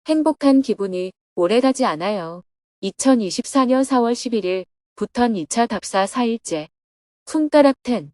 행복한 기분이 오래가지 않아요. 2024년 4월 11일 부탄 2차 답사 4일째. 쿤가랍텐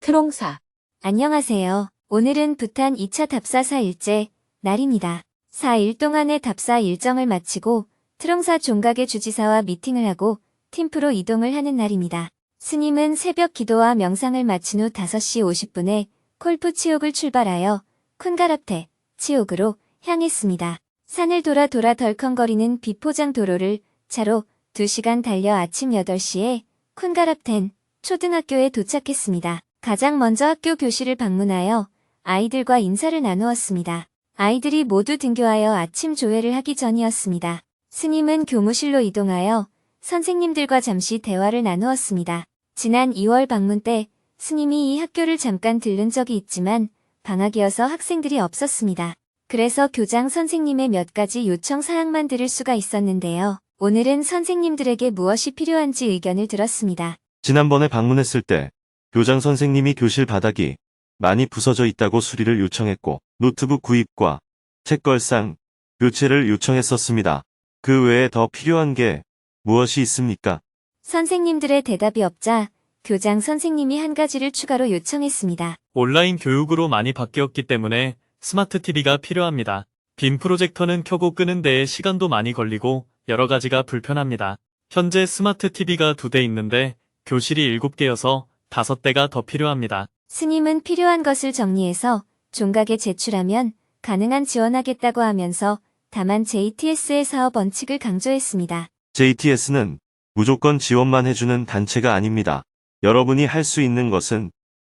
트롱사. 안녕하세요. 오늘은 부탄 2차 답사 4일째 날입니다. 4일 동안의 답사 일정을 마치고 트롱사 종각의 주지사와 미팅을 하고 팀프로 이동을 하는 날입니다. 스님은 새벽 기도와 명상을 마친 후 5시 50분에 콜프 치옥을 출발하여 쿤가랍테 치옥으로 향했습니다. 산을 돌아 덜컹거리는 비포장 도로를 차로 2시간 달려 아침 8시에 쿤가랍텐 초등학교에 도착했습니다. 가장 먼저 학교 교실을 방문하여 아이들과 인사를 나누었습니다. 아이들이 모두 등교하여 아침 조회를 하기 전이었습니다. 스님은 교무실로 이동하여 선생님들과 잠시 대화를 나누었습니다. 지난 2월 방문 때 스님이 이 학교를 잠깐 들른 적이 있지만 방학이어서 학생들이 없었습니다. 그래서 교장 선생님의 몇 가지 요청 사항만 들을 수가 있었는데요. 오늘은 선생님들에게 무엇이 필요한지 의견을 들었습니다. 지난번에 방문했을 때 교장 선생님이 교실 바닥이 많이 부서져 있다고 수리를 요청했고 노트북 구입과 책걸상, 교체를 요청했었습니다. 그 외에 더 필요한 게 무엇이 있습니까? 선생님들의 대답이 없자 교장 선생님이 한 가지를 추가로 요청했습니다. 온라인 교육으로 많이 바뀌었기 때문에 스마트 TV가 필요합니다. 빔 프로젝터는 켜고 끄는 데에 시간도 많이 걸리고 여러 가지가 불편합니다. 현재 스마트 TV가 2대 있는데 교실이 7개여서 5대가 더 필요합니다. 스님은 필요한 것을 정리해서 종각에 제출하면 가능한 지원하겠다고 하면서 다만 JTS의 사업 원칙을 강조했습니다. JTS는 무조건 지원만 해주는 단체가 아닙니다. 여러분이 할 수 있는 것은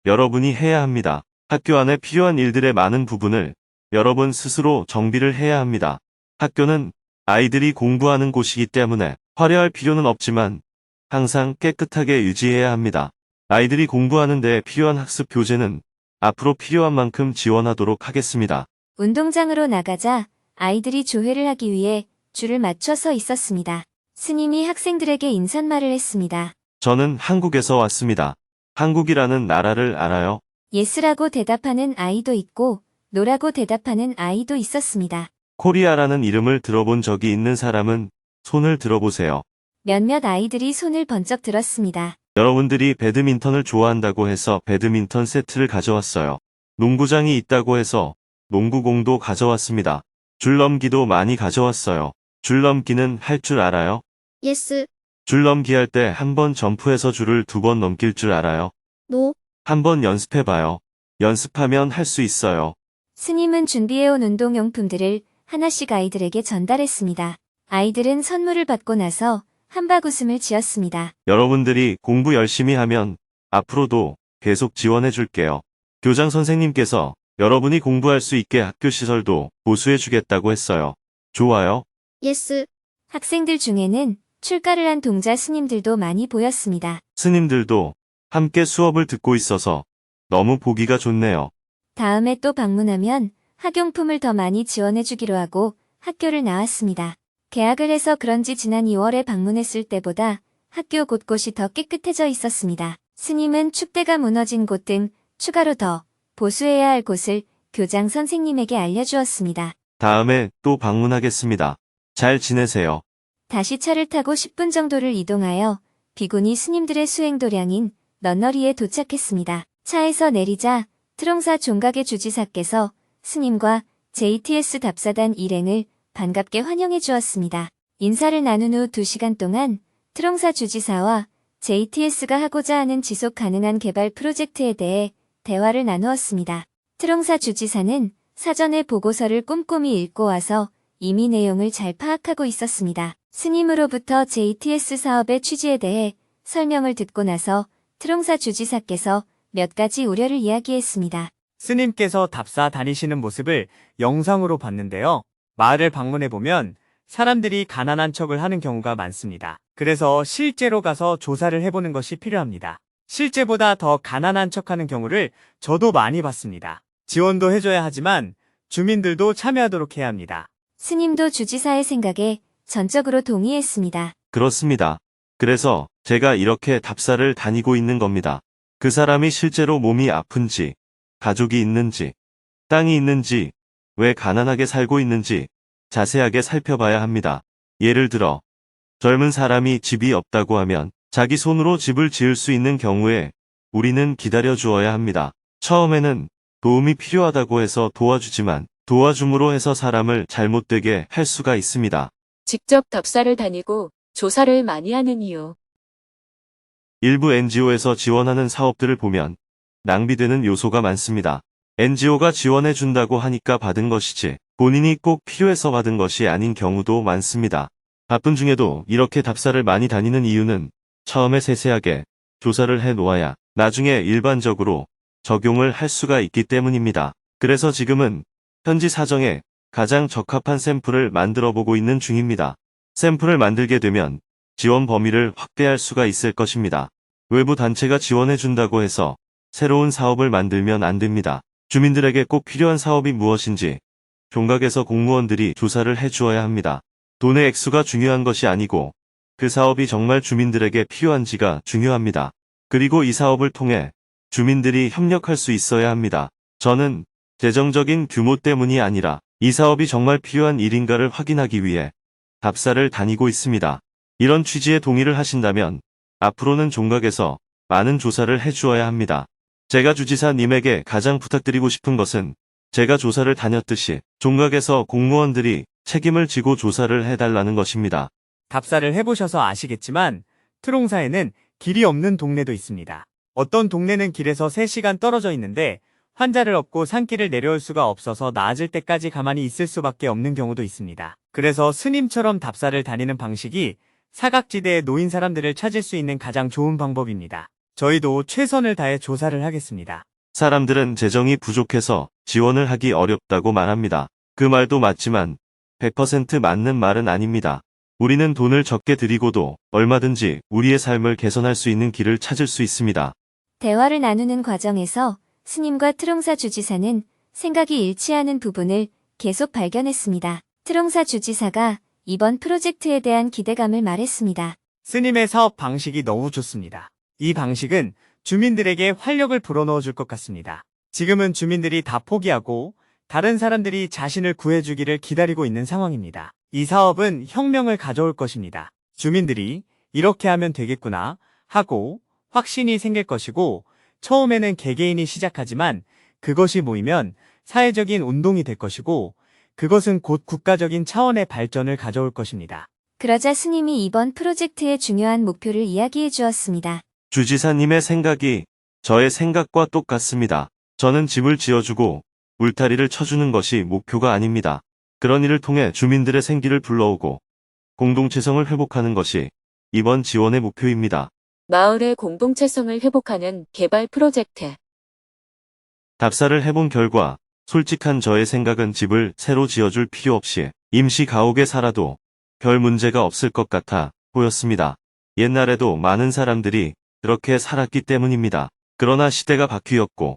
여러분이 해야 합니다. 학교 안에 필요한 일들의 많은 부분을 여러분 스스로 정비를 해야 합니다. 학교는 아이들이 공부하는 곳이기 때문에 화려할 필요는 없지만 항상 깨끗하게 유지해야 합니다. 아이들이 공부하는 데 필요한 학습 교재는 앞으로 필요한 만큼 지원하도록 하겠습니다. 운동장으로 나가자 아이들이 조회를 하기 위해 줄을 맞춰서 있었습니다. 스님이 학생들에게 인사말을 했습니다. 저는 한국에서 왔습니다. 한국이라는 나라를 알아요? 예스라고 대답하는 아이도 있고 노라고 대답하는 아이도 있었습니다. 코리아라는 이름을 들어본 적이 있는 사람은 손을 들어보세요. 몇몇 아이들이 손을 번쩍 들었습니다. 여러분들이 배드민턴을 좋아한다고 해서 배드민턴 세트를 가져왔어요. 농구장이 있다고 해서 농구공도 가져왔습니다. 줄넘기도 많이 가져왔어요. 줄넘기는 할 줄 알아요? 예스, 줄넘기 할 때 한 번 점프해서 줄을 2번 넘길 줄 알아요? 노, 한번 연습해봐요. 연습하면 할 수 있어요. 스님은 준비해온 운동용품들을 하나씩 아이들에게 전달했습니다. 아이들은 선물을 받고 나서 한박 웃음을 지었습니다. 여러분들이 공부 열심히 하면 앞으로도 계속 지원해줄게요. 교장 선생님께서 여러분이 공부할 수 있게 학교 시설도 보수해주겠다고 했어요. 좋아요? 예스, 학생들 중에는 출가를 한 동자 스님들도 많이 보였습니다. 스님들도 함께 수업을 듣고 있어서 너무 보기가 좋네요. 다음에 또 방문하면 학용품을 더 많이 지원해주기로 하고 학교를 나왔습니다. 개학을 해서 그런지 지난 2월에 방문했을 때보다 학교 곳곳이 더 깨끗해져 있었습니다. 스님은 축대가 무너진 곳 등 추가로 더 보수해야 할 곳을 교장 선생님에게 알려주었습니다. 다음에 또 방문하겠습니다. 잘 지내세요. 다시 차를 타고 10분 정도를 이동하여 비구니 스님들의 수행도량인 넌너리에 도착했습니다. 차에서 내리자 트롱사 종각의 주지사께서 스님과 JTS 답사단 일행을 반갑게 환영해 주었습니다. 인사를 나눈 후 2시간 동안 트롱사 주지사와 JTS가 하고자 하는 지속 가능한 개발 프로젝트에 대해 대화를 나누었습니다. 트롱사 주지사는 사전에 보고서를 꼼꼼히 읽고 와서 이미 내용을 잘 파악하고 있었습니다. 스님으로부터 JTS 사업의 취지에 대해 설명을 듣고 나서 트롱사 주지사께서 몇 가지 우려를 이야기했습니다. 스님께서 답사 다니시는 모습을 영상으로 봤는데요. 마을을 방문해보면 사람들이 가난한 척을 하는 경우가 많습니다. 그래서 실제로 가서 조사를 해보는 것이 필요합니다. 실제보다 더 가난한 척하는 경우를 저도 많이 봤습니다. 지원도 해줘야 하지만 주민들도 참여하도록 해야 합니다. 스님도 주지사의 생각에 전적으로 동의했습니다. 그렇습니다. 그래서 제가 이렇게 답사를 다니고 있는 겁니다. 그 사람이 실제로 몸이 아픈지, 가족이 있는지, 땅이 있는지, 왜 가난하게 살고 있는지 자세하게 살펴봐야 합니다. 예를 들어, 젊은 사람이 집이 없다고 하면 자기 손으로 집을 지을 수 있는 경우에 우리는 기다려 주어야 합니다. 처음에는 도움이 필요하다고 해서 도와주지만 도와줌으로 해서 사람을 잘못되게 할 수가 있습니다. 직접 답사를 다니고 조사를 많이 하는 이유. 일부 NGO에서 지원하는 사업들을 보면 낭비되는 요소가 많습니다. NGO가 지원해 준다고 하니까 받은 것이지 본인이 꼭 필요해서 받은 것이 아닌 경우도 많습니다. 바쁜 중에도 이렇게 답사를 많이 다니는 이유는 처음에 세세하게 조사를 해 놓아야 나중에 일반적으로 적용을 할 수가 있기 때문입니다. 그래서 지금은 현지 사정에 가장 적합한 샘플을 만들어 보고 있는 중입니다. 샘플을 만들게 되면 지원 범위를 확대할 수가 있을 것입니다. 외부 단체가 지원해 준다고 해서 새로운 사업을 만들면 안 됩니다. 주민들에게 꼭 필요한 사업이 무엇인지 종각에서 공무원들이 조사를 해 주어야 합니다. 돈의 액수가 중요한 것이 아니고 그 사업이 정말 주민들에게 필요한지가 중요합니다. 그리고 이 사업을 통해 주민들이 협력할 수 있어야 합니다. 저는 재정적인 규모 때문이 아니라 이 사업이 정말 필요한 일인가를 확인하기 위해 답사를 다니고 있습니다. 이런 취지에 동의를 하신다면 앞으로는 종각에서 많은 조사를 해주어야 합니다. 제가 주지사님에게 가장 부탁드리고 싶은 것은 제가 조사를 다녔듯이 종각에서 공무원들이 책임을 지고 조사를 해달라는 것입니다. 답사를 해보셔서 아시겠지만 트롱사에는 길이 없는 동네도 있습니다. 어떤 동네는 길에서 3시간 떨어져 있는데 환자를 업고 산길을 내려올 수가 없어서 나아질 때까지 가만히 있을 수밖에 없는 경우도 있습니다. 그래서 스님처럼 답사를 다니는 방식이 사각지대에 놓인 사람들을 찾을 수 있는 가장 좋은 방법입니다. 저희도 최선을 다해 조사를 하겠습니다. 사람들은 재정이 부족해서 지원을 하기 어렵다고 말합니다. 그 말도 맞지만 100% 맞는 말은 아닙니다. 우리는 돈을 적게 들이고도 얼마든지 우리의 삶을 개선할 수 있는 길을 찾을 수 있습니다. 대화를 나누는 과정에서 스님과 트롱사 주지사는 생각이 일치하는 부분을 계속 발견했습니다. 트롱사 주지사가 이번 프로젝트에 대한 기대감을 말했습니다. 스님의 사업 방식이 너무 좋습니다. 이 방식은 주민들에게 활력을 불어넣어 줄 것 같습니다. 지금은 주민들이 다 포기하고 다른 사람들이 자신을 구해주기를 기다리고 있는 상황입니다. 이 사업은 혁명을 가져올 것입니다. 주민들이 이렇게 하면 되겠구나 하고 확신이 생길 것이고 처음에는 개개인이 시작하지만 그것이 모이면 사회적인 운동이 될 것이고 그것은 곧 국가적인 차원의 발전을 가져올 것입니다. 그러자 스님이 이번 프로젝트의 중요한 목표를 이야기해 주었습니다. 주지사님의 생각이 저의 생각과 똑같습니다. 저는 집을 지어주고 울타리를 쳐주는 것이 목표가 아닙니다. 그런 일을 통해 주민들의 생기를 불러오고 공동체성을 회복하는 것이 이번 지원의 목표입니다. 마을의 공동체성을 회복하는 개발 프로젝트. 답사를 해본 결과 솔직한 저의 생각은 집을 새로 지어줄 필요 없이 임시 가옥에 살아도 별 문제가 없을 것 같아 보였습니다. 옛날에도 많은 사람들이 그렇게 살았기 때문입니다. 그러나 시대가 바뀌었고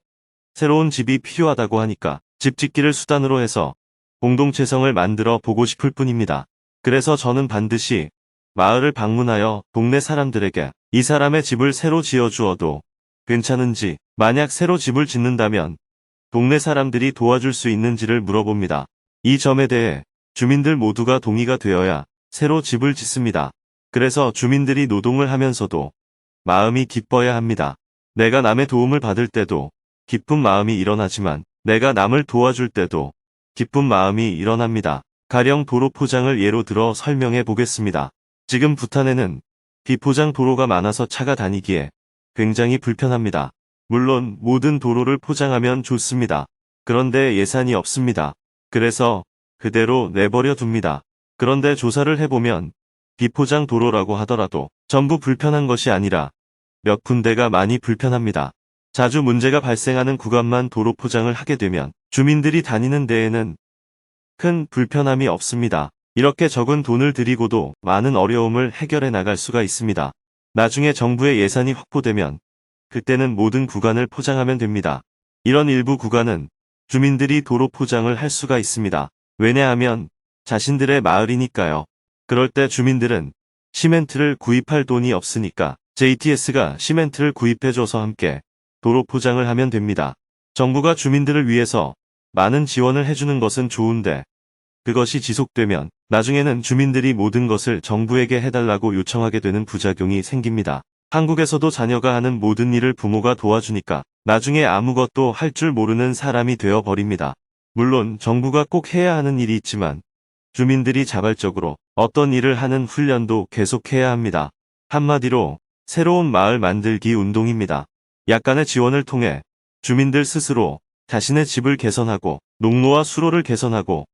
새로운 집이 필요하다고 하니까 집 짓기를 수단으로 해서 공동체성을 만들어 보고 싶을 뿐입니다. 그래서 저는 반드시 마을을 방문하여 동네 사람들에게 이 사람의 집을 새로 지어주어도 괜찮은지, 만약 새로 집을 짓는다면 동네 사람들이 도와줄 수 있는지를 물어봅니다. 이 점에 대해 주민들 모두가 동의가 되어야 새로 집을 짓습니다. 그래서 주민들이 노동을 하면서도 마음이 기뻐야 합니다. 내가 남의 도움을 받을 때도 기쁜 마음이 일어나지만 내가 남을 도와줄 때도 기쁜 마음이 일어납니다. 가령 도로 포장을 예로 들어 설명해 보겠습니다. 지금 부탄에는 비포장 도로가 많아서 차가 다니기에 굉장히 불편합니다. 물론 모든 도로를 포장하면 좋습니다. 그런데 예산이 없습니다. 그래서 그대로 내버려 둡니다. 그런데 조사를 해보면 비포장 도로라고 하더라도 전부 불편한 것이 아니라 몇 군데가 많이 불편합니다. 자주 문제가 발생하는 구간만 도로 포장을 하게 되면 주민들이 다니는 데에는 큰 불편함이 없습니다. 이렇게 적은 돈을 들이고도 많은 어려움을 해결해 나갈 수가 있습니다. 나중에 정부의 예산이 확보되면 그때는 모든 구간을 포장하면 됩니다. 이런 일부 구간은 주민들이 도로 포장을 할 수가 있습니다. 왜냐하면 자신들의 마을이니까요. 그럴 때 주민들은 시멘트를 구입할 돈이 없으니까 JTS가 시멘트를 구입해줘서 함께 도로 포장을 하면 됩니다. 정부가 주민들을 위해서 많은 지원을 해주는 것은 좋은데 그것이 지속되면 나중에는 주민들이 모든 것을 정부에게 해달라고 요청하게 되는 부작용이 생깁니다. 한국에서도 자녀가 하는 모든 일을 부모가 도와주니까 나중에 아무것도 할 줄 모르는 사람이 되어 버립니다. 물론 정부가 꼭 해야 하는 일이 있지만 주민들이 자발적으로 어떤 일을 하는 훈련도 계속해야 합니다. 한마디로 새로운 마을 만들기 운동입니다. 약간의 지원을 통해 주민들 스스로 자신의 집을 개선하고 농로와 수로를 개선하고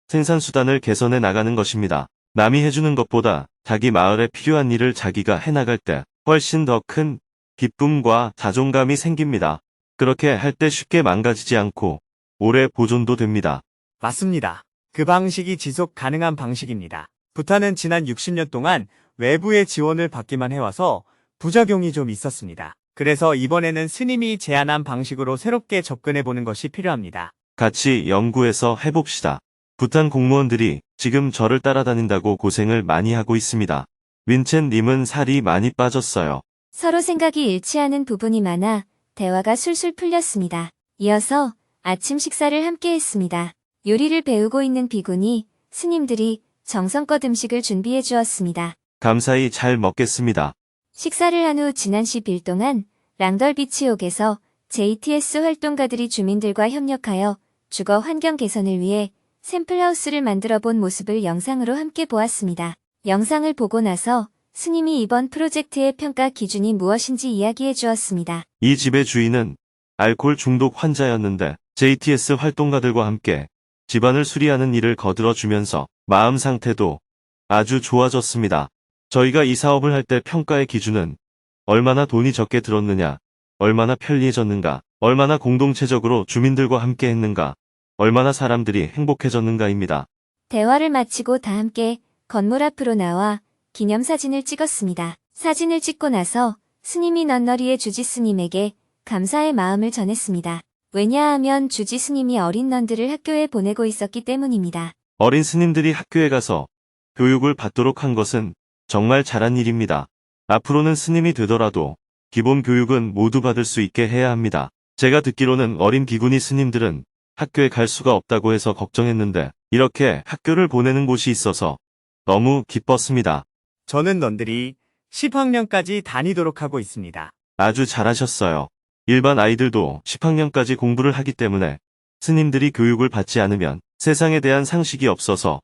생산수단을 개선해 나가는 것입니다. 남이 해주는 것보다 자기 마을에 필요한 일을 자기가 해나갈 때 훨씬 더 큰 기쁨과 자존감이 생깁니다. 그렇게 할 때 쉽게 망가지지 않고 오래 보존도 됩니다. 맞습니다. 그 방식이 지속 가능한 방식입니다. 부탄은 지난 60년 동안 외부의 지원을 받기만 해와서 부작용이 좀 있었습니다. 그래서 이번에는 스님이 제안한 방식으로 새롭게 접근해보는 것이 필요합니다. 같이 연구해서 해봅시다. 부탄 공무원들이 지금 저를 따라다닌다고 고생을 많이 하고 있습니다. 윈첸님은 살이 많이 빠졌어요. 서로 생각이 일치하는 부분이 많아 대화가 술술 풀렸습니다. 이어서 아침 식사를 함께 했습니다. 요리를 배우고 있는 비군이 스님들이 정성껏 음식을 준비해 주었습니다. 감사히 잘 먹겠습니다. 식사를 한 후 지난 10일 동안 랑덜비치옥에서 JTS 활동가들이 주민들과 협력하여 주거 환경 개선을 위해 샘플하우스를 만들어 본 모습을 영상으로 함께 보았습니다. 영상을 보고 나서 스님이 이번 프로젝트의 평가 기준이 무엇인지 이야기해 주었습니다. 이 집의 주인은 알코올 중독 환자였는데 JTS 활동가들과 함께 집안을 수리하는 일을 거들어 주면서 마음 상태도 아주 좋아졌습니다. 저희가 이 사업을 할 때 평가의 기준은 얼마나 돈이 적게 들었느냐, 얼마나 편리해졌는가, 얼마나 공동체적으로 주민들과 함께 했는가, 얼마나 사람들이 행복해졌는가입니다. 대화를 마치고 다 함께 건물 앞으로 나와 기념사진을 찍었습니다. 사진을 찍고 나서 스님이 넌너리의 주지 스님에게 감사의 마음을 전했습니다. 왜냐하면 주지 스님이 어린 넌들을 학교에 보내고 있었기 때문입니다. 어린 스님들이 학교에 가서 교육을 받도록 한 것은 정말 잘한 일입니다. 앞으로는 스님이 되더라도 기본 교육은 모두 받을 수 있게 해야 합니다. 제가 듣기로는 어린 비구니 스님들은 학교에 갈 수가 없다고 해서 걱정했는데 이렇게 학교를 보내는 곳이 있어서 너무 기뻤습니다. 저는 넌들이 10학년까지 다니도록 하고 있습니다. 아주 잘하셨어요. 일반 아이들도 10학년까지 공부를 하기 때문에 스님들이 교육을 받지 않으면 세상에 대한 상식이 없어서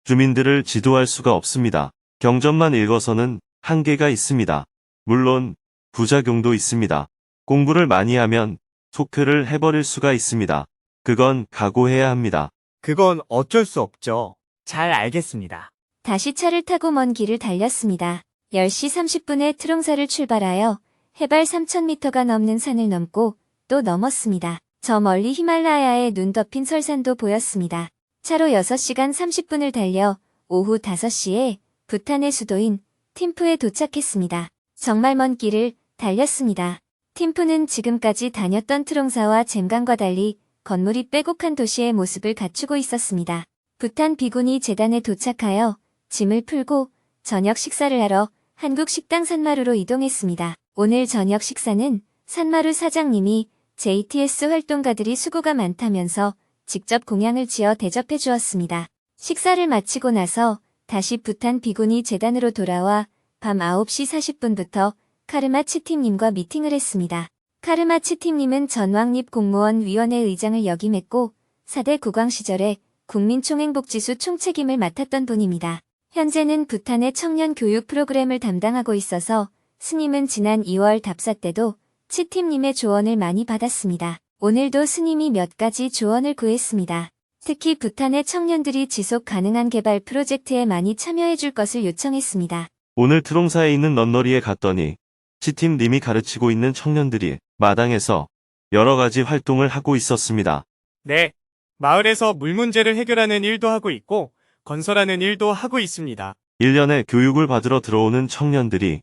주민들을 지도할 수가 없습니다. 경전만 읽어서는 한계가 있습니다. 물론 부작용도 있습니다. 공부를 많이 하면 속퇴를 해버릴 수가 있습니다. 그건 각오해야 합니다. 그건 어쩔 수 없죠. 잘 알겠습니다. 다시 차를 타고 먼 길을 달렸습니다. 10시 30분에 트롱사를 출발하여 해발 3,000m가 넘는 산을 넘고 또 넘었습니다. 저 멀리 히말라야의 눈 덮인 설산도 보였습니다. 차로 6시간 30분을 달려 오후 5시에 부탄의 수도인 팀푸에 도착했습니다. 정말 먼 길을 달렸습니다. 팀푸는 지금까지 다녔던 트롱사와 잼강과 달리 건물이 빼곡한 도시의 모습을 갖추고 있었습니다. 부탄 비구니 재단에 도착하여 짐을 풀고 저녁 식사를 하러 한국 식당 산마루로 이동했습니다. 오늘 저녁 식사는 산마루 사장님이 JTS 활동가들이 수고가 많다면서 직접 공양을 지어 대접해 주었습니다. 식사를 마치고 나서 다시 부탄 비구니 재단으로 돌아와 밤 9시 40분부터 카르마 치팀님과 미팅을 했습니다. 카르마 치팀님은 전왕립 공무원 위원회 의장을 역임했고 4대 국왕 시절에 국민총행복지수 총책임을 맡았던 분입니다. 현재는 부탄의 청년 교육 프로그램을 담당하고 있어서 스님은 지난 2월 답사 때도 치팀님의 조언을 많이 받았습니다. 오늘도 스님이 몇 가지 조언을 구했습니다. 특히 부탄의 청년들이 지속 가능한 개발 프로젝트에 많이 참여해 줄 것을 요청했습니다. 오늘 트롱사에 있는 넌너리에 갔더니 치팀님이 가르치고 있는 청년들이 마당에서 여러 가지 활동을 하고 있었습니다. 네, 마을에서 물 문제를 해결하는 일도 하고 있고 건설하는 일도 하고 있습니다. 1년에 교육을 받으러 들어오는 청년들이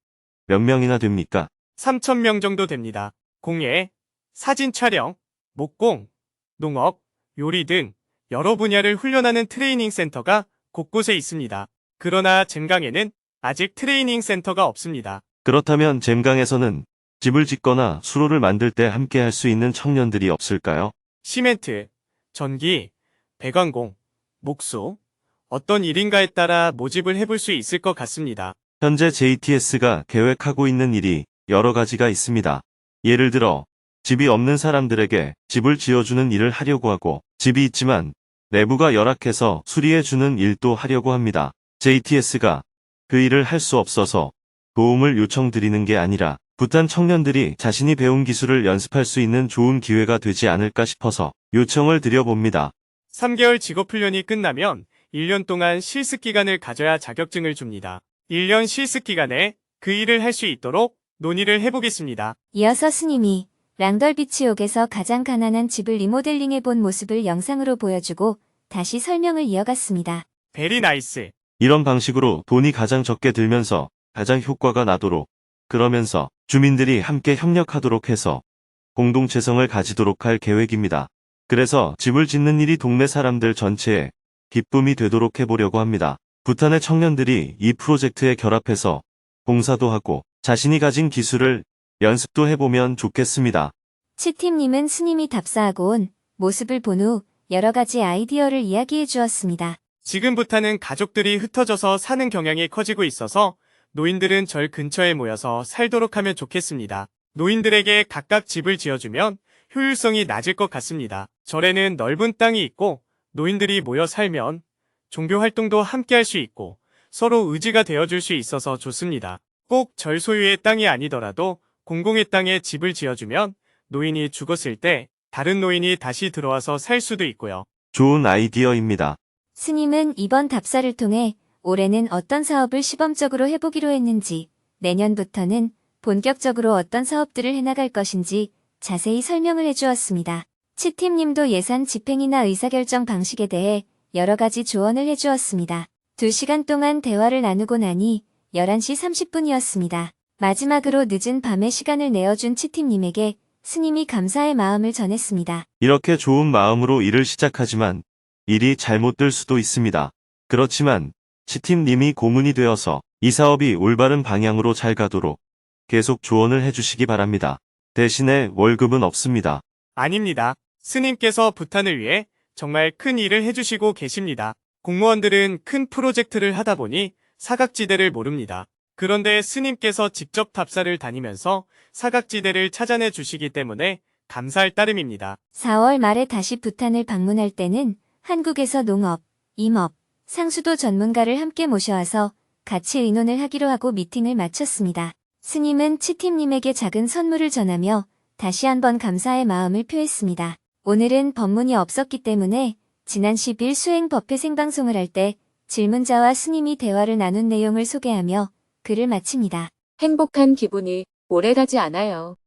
몇 명이나 됩니까? 3,000명 정도 됩니다. 공예, 사진 촬영, 목공, 농업, 요리 등 여러 분야를 훈련하는 트레이닝 센터가 곳곳에 있습니다. 그러나 잼강에는 아직 트레이닝 센터가 없습니다. 그렇다면 잼강에서는 집을 짓거나 수로를 만들 때 함께 할 수 있는 청년들이 없을까요? 시멘트, 전기, 배관공, 목수, 어떤 일인가에 따라 모집을 해볼 수 있을 것 같습니다. 현재 JTS가 계획하고 있는 일이 여러 가지가 있습니다. 예를 들어, 집이 없는 사람들에게 집을 지어주는 일을 하려고 하고, 집이 있지만 내부가 열악해서 수리해주는 일도 하려고 합니다. JTS가 그 일을 할 수 없어서 도움을 요청드리는 게 아니라 부탄 청년들이 자신이 배운 기술을 연습할 수 있는 좋은 기회가 되지 않을까 싶어서 요청을 드려봅니다. 3개월 직업훈련이 끝나면 1년 동안 실습기간을 가져야 자격증을 줍니다. 1년 실습기간에 그 일을 할 수 있도록 논의를 해보겠습니다. 이어서 스님이 랑덜비치옥에서 가장 가난한 집을 리모델링해 본 모습을 영상으로 보여주고 다시 설명을 이어갔습니다. 베리 나이스. 이런 방식으로 돈이 가장 적게 들면서 가장 효과가 나도록, 그러면서 주민들이 함께 협력하도록 해서 공동체성을 가지도록 할 계획입니다. 그래서 집을 짓는 일이 동네 사람들 전체의 기쁨이 되도록 해보려고 합니다. 부탄의 청년들이 이 프로젝트에 결합해서 봉사도 하고 자신이 가진 기술을 연습도 해보면 좋겠습니다. 치팀님은 스님이 답사하고 온 모습을 본 후 여러 가지 아이디어를 이야기해 주었습니다. 지금부터는 가족들이 흩어져서 사는 경향이 커지고 있어서 노인들은 절 근처에 모여서 살도록 하면 좋겠습니다. 노인들에게 각각 집을 지어주면 효율성이 낮을 것 같습니다. 절에는 넓은 땅이 있고 노인들이 모여 살면 종교 활동도 함께 할 수 있고 서로 의지가 되어줄 수 있어서 좋습니다. 꼭 절 소유의 땅이 아니더라도 공공의 땅에 집을 지어주면 노인이 죽었을 때 다른 노인이 다시 들어와서 살 수도 있고요. 좋은 아이디어입니다. 스님은 이번 답사를 통해 올해는 어떤 사업을 시범적으로 해보기로 했는지, 내년부터는 본격적으로 어떤 사업들을 해나갈 것인지 자세히 설명을 해주었습니다. 치팀님도 예산 집행이나 의사결정 방식에 대해 여러 가지 조언을 해주었습니다. 2시간 동안 대화를 나누고 나니 11시 30분이었습니다. 마지막으로 늦은 밤에 시간을 내어준 치팀님에게 스님이 감사의 마음을 전했습니다. 이렇게 좋은 마음으로 일을 시작하지만 일이 잘못될 수도 있습니다. 그렇지만 치팀님이 고문이 되어서 이 사업이 올바른 방향으로 잘 가도록 계속 조언을 해주시기 바랍니다. 대신에 월급은 없습니다. 아닙니다. 스님께서 부탄을 위해 정말 큰 일을 해주시고 계십니다. 공무원들은 큰 프로젝트를 하다 보니 사각지대를 모릅니다. 그런데 스님께서 직접 답사를 다니면서 사각지대를 찾아내 주시기 때문에 감사할 따름입니다. 4월 말에 다시 부탄을 방문할 때는 한국에서 농업, 임업, 상수도 전문가를 함께 모셔와서 같이 의논을 하기로 하고 미팅을 마쳤습니다. 스님은 치팀님에게 작은 선물을 전하며 다시 한번 감사의 마음을 표했습니다. 오늘은 법문이 없었기 때문에 지난 10일 수행 법회 생방송을 할 때 질문자와 스님이 대화를 나눈 내용을 소개하며 글을 마칩니다. 행복한 기분이 오래가지 않아요.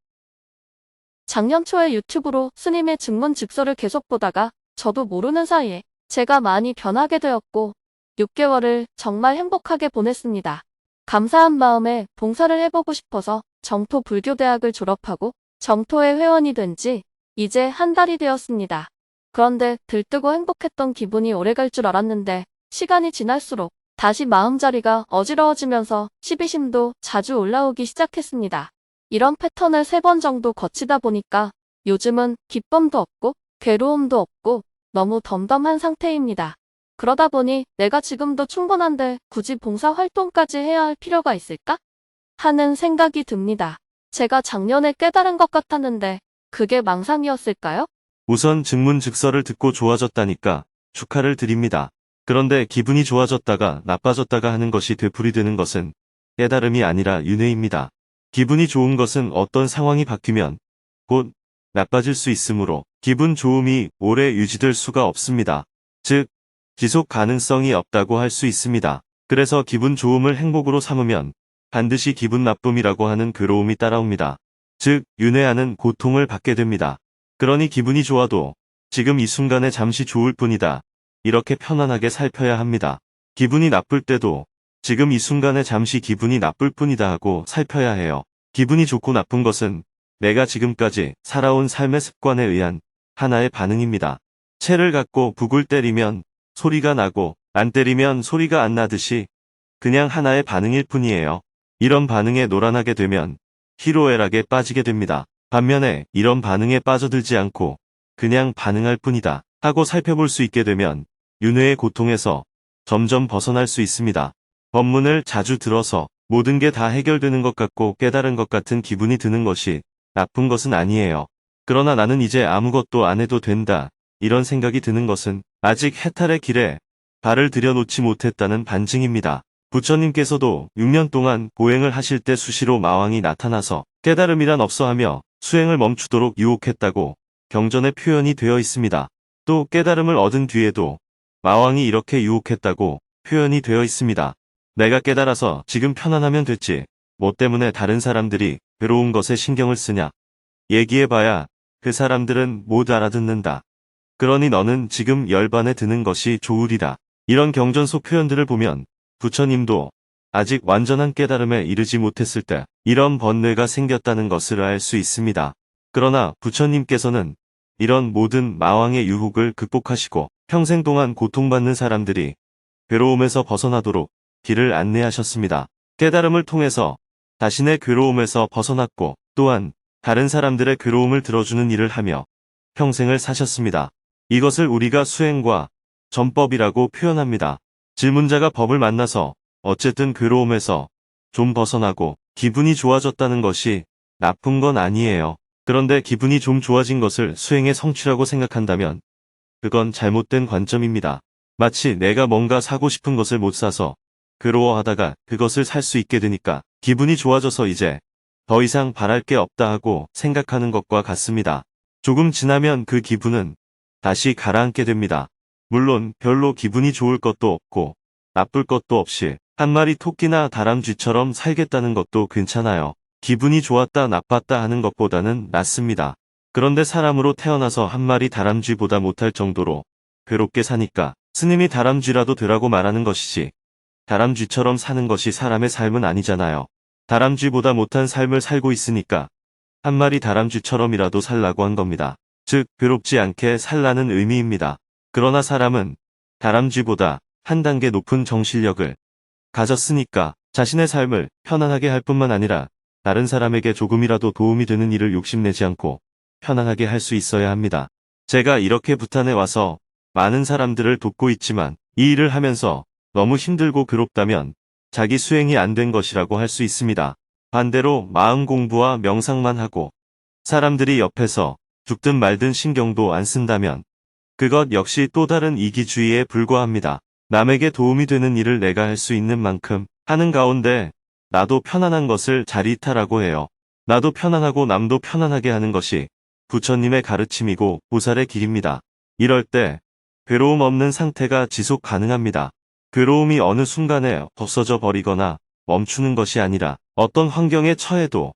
작년 초에 유튜브로 스님의 증문즉서를 계속 보다가 저도 모르는 사이에 제가 많이 변하게 되었고 6개월을 정말 행복하게 보냈습니다. 감사한 마음에 봉사를 해보고 싶어서 정토불교대학을 졸업하고 정토의 회원이 된 지 이제 한 달이 되었습니다. 그런데 들뜨고 행복했던 기분이 오래갈 줄 알았는데 시간이 지날수록 다시 마음자리가 어지러워지면서 시비심도 자주 올라오기 시작했습니다. 이런 패턴을 3번 정도 거치다 보니까 요즘은 기쁨도 없고 괴로움도 없고 너무 덤덤한 상태입니다. 그러다 보니 내가 지금도 충분한데 굳이 봉사활동까지 해야 할 필요가 있을까? 하는 생각이 듭니다. 제가 작년에 깨달은 것 같았는데 그게 망상이었을까요? 우선 증문즉서를 듣고 좋아졌다니까 축하를 드립니다. 그런데 기분이 좋아졌다가 나빠졌다가 하는 것이 되풀이되는 것은 깨달음이 아니라 윤회입니다. 기분이 좋은 것은 어떤 상황이 바뀌면 곧 나빠질 수 있으므로 기분 좋음이 오래 유지될 수가 없습니다. 즉, 지속 가능성이 없다고 할 수 있습니다. 그래서 기분 좋음을 행복으로 삼으면 반드시 기분 나쁨이라고 하는 괴로움이 따라옵니다. 즉, 윤회하는 고통을 받게 됩니다. 그러니 기분이 좋아도 지금 이 순간에 잠시 좋을 뿐이다. 이렇게 편안하게 살펴야 합니다. 기분이 나쁠 때도 지금 이 순간에 잠시 기분이 나쁠 뿐이다 하고 살펴야 해요. 기분이 좋고 나쁜 것은 내가 지금까지 살아온 삶의 습관에 의한 하나의 반응입니다. 채를 갖고 북을 때리면 소리가 나고 안 때리면 소리가 안 나듯이 그냥 하나의 반응일 뿐이에요. 이런 반응에 노란하게 되면 희로애락에 빠지게 됩니다. 반면에 이런 반응에 빠져들지 않고 그냥 반응할 뿐이다 하고 살펴볼 수 있게 되면 윤회의 고통에서 점점 벗어날 수 있습니다. 법문을 자주 들어서 모든 게 다 해결되는 것 같고 깨달은 것 같은 기분이 드는 것이 나쁜 것은 아니에요. 그러나 나는 이제 아무것도 안 해도 된다. 이런 생각이 드는 것은 아직 해탈의 길에 발을 들여놓지 못했다는 반증입니다. 부처님께서도 6년 동안 보행을 하실 때 수시로 마왕이 나타나서 깨달음이란 없어하며 수행을 멈추도록 유혹했다고 경전에 표현이 되어 있습니다. 또 깨달음을 얻은 뒤에도 마왕이 이렇게 유혹했다고 표현이 되어 있습니다. 내가 깨달아서 지금 편안하면 됐지. 뭐 때문에 다른 사람들이 괴로운 것에 신경을 쓰냐. 얘기해봐야 그 사람들은 못 알아듣는다. 그러니 너는 지금 열반에 드는 것이 좋으리라. 이런 경전 속 표현들을 보면 부처님도 아직 완전한 깨달음에 이르지 못했을 때 이런 번뇌가 생겼다는 것을 알 수 있습니다. 그러나 부처님께서는 이런 모든 마왕의 유혹을 극복하시고 평생 동안 고통받는 사람들이 괴로움에서 벗어나도록 길을 안내하셨습니다. 깨달음을 통해서 자신의 괴로움에서 벗어났고 또한 다른 사람들의 괴로움을 들어주는 일을 하며 평생을 사셨습니다. 이것을 우리가 수행과 전법이라고 표현합니다. 질문자가 법을 만나서 어쨌든 괴로움에서 좀 벗어나고 기분이 좋아졌다는 것이 나쁜 건 아니에요. 그런데 기분이 좀 좋아진 것을 수행의 성취라고 생각한다면 그건 잘못된 관점입니다. 마치 내가 뭔가 사고 싶은 것을 못 사서 괴로워하다가 그것을 살 수 있게 되니까 기분이 좋아져서 이제 더 이상 바랄 게 없다 하고 생각하는 것과 같습니다. 조금 지나면 그 기분은 다시 가라앉게 됩니다. 물론 별로 기분이 좋을 것도 없고 나쁠 것도 없이 한 마리 토끼나 다람쥐처럼 살겠다는 것도 괜찮아요. 기분이 좋았다 나빴다 하는 것보다는 낫습니다. 그런데 사람으로 태어나서 한 마리 다람쥐보다 못할 정도로 괴롭게 사니까 스님이 다람쥐라도 되라고 말하는 것이지 다람쥐처럼 사는 것이 사람의 삶은 아니잖아요. 다람쥐보다 못한 삶을 살고 있으니까 한 마리 다람쥐처럼이라도 살라고 한 겁니다. 즉 괴롭지 않게 살라는 의미입니다. 그러나 사람은 다람쥐보다 한 단계 높은 정신력을 가졌으니까 자신의 삶을 편안하게 할 뿐만 아니라 다른 사람에게 조금이라도 도움이 되는 일을 욕심내지 않고 편안하게 할 수 있어야 합니다. 제가 이렇게 부탄에 와서 많은 사람들을 돕고 있지만 이 일을 하면서 너무 힘들고 괴롭다면 자기 수행이 안 된 것이라고 할 수 있습니다. 반대로 마음 공부와 명상만 하고 사람들이 옆에서 죽든 말든 신경도 안 쓴다면 그것 역시 또 다른 이기주의에 불과합니다. 남에게 도움이 되는 일을 내가 할 수 있는 만큼 하는 가운데 나도 편안한 것을 자리타라고 해요. 나도 편안하고 남도 편안하게 하는 것이 부처님의 가르침이고 보살의 길입니다. 이럴 때 괴로움 없는 상태가 지속 가능합니다. 괴로움이 어느 순간에 없어져 버리거나 멈추는 것이 아니라 어떤 환경에 처해도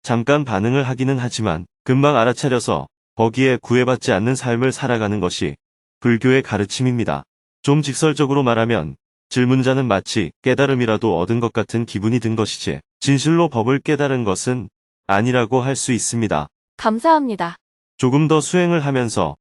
잠깐 반응을 하기는 하지만 금방 알아차려서 거기에 구애받지 않는 삶을 살아가는 것이 불교의 가르침입니다. 좀 직설적으로 말하면 질문자는 마치 깨달음이라도 얻은 것 같은 기분이 든 것이지 진실로 법을 깨달은 것은 아니라고 할 수 있습니다. 감사합니다. 조금 더 수행을 하면서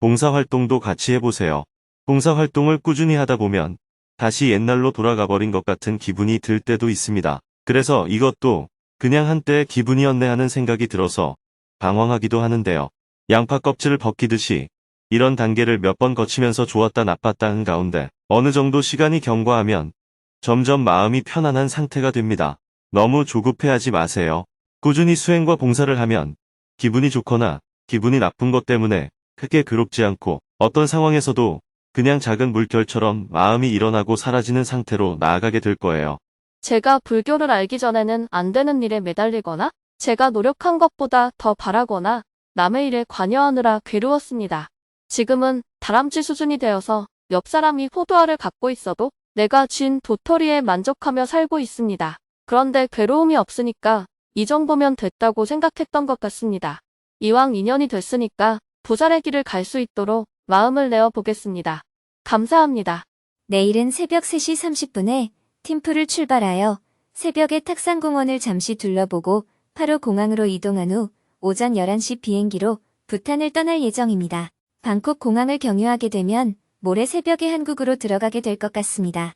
봉사활동도 같이 해보세요. 봉사활동을 꾸준히 하다 보면 다시 옛날로 돌아가 버린 것 같은 기분이 들 때도 있습니다. 그래서 이것도 그냥 한때의 기분이었네 하는 생각이 들어서 방황하기도 하는데요. 양파 껍질을 벗기듯이 이런 단계를 몇 번 거치면서 좋았다 나빴다 하는 가운데 어느 정도 시간이 경과하면 점점 마음이 편안한 상태가 됩니다. 너무 조급해하지 마세요. 꾸준히 수행과 봉사를 하면 기분이 좋거나 기분이 나쁜 것 때문에 크게 괴롭지 않고 어떤 상황에서도 그냥 작은 물결처럼 마음이 일어나고 사라지는 상태로 나아가게 될 거예요. 제가 불교를 알기 전에는 안 되는 일에 매달리거나 제가 노력한 것보다 더 바라거나 남의 일에 관여하느라 괴로웠습니다. 지금은 다람쥐 수준이 되어서 옆 사람이 호두알을 갖고 있어도 내가 쥔 도토리에 만족하며 살고 있습니다. 그런데 괴로움이 없으니까 이 정도면 됐다고 생각했던 것 같습니다. 이왕 인연이 됐으니까 보살의 길을 갈 수 있도록 마음을 내어 보겠습니다. 감사합니다. 내일은 새벽 3시 30분에 팀프를 출발하여 새벽에 탁산공원을 잠시 둘러보고 8호 공항으로 이동한 후 오전 11시 비행기로 부탄을 떠날 예정입니다. 방콕 공항을 경유하게 되면 모레 새벽에 한국으로 들어가게 될 것 같습니다.